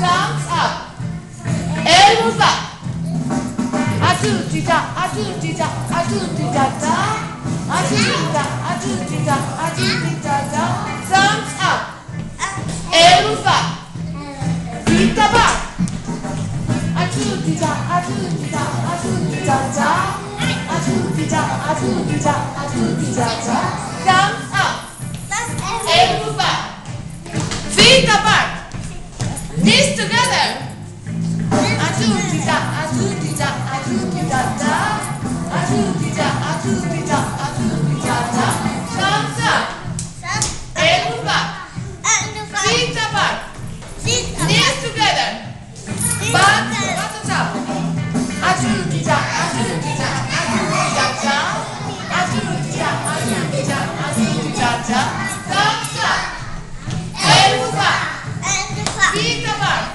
Thumbs up. Elbows up. Thumbs up. Elbows up. Feet apart. Thumbs up. Elbows back. Feet apart. Knees together. Thumbs up. Elbows back. Feet apart. Knees together. Buttons up. Thumbs up. Elbows back. Feet apart.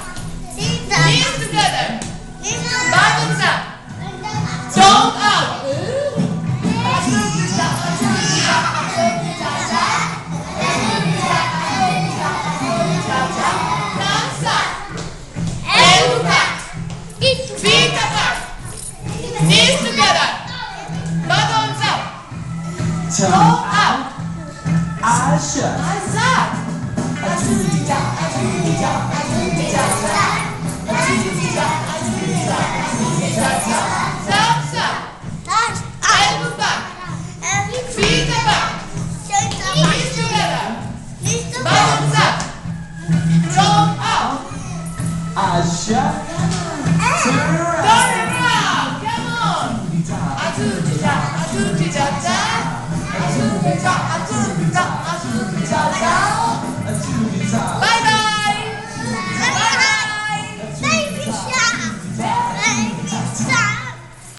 Knees together. Buttons up. Tongue out. Thumbs up. Elbows back. Feet apart. Knees together. Buttons up. Tongue out. Eyes shut. Eyes up. Thumbs up. Elbows back. Feet apart. Knees together. Buttons up. Tongue out. Eyes shut. Turn around. Turn around. Come on. Thumbs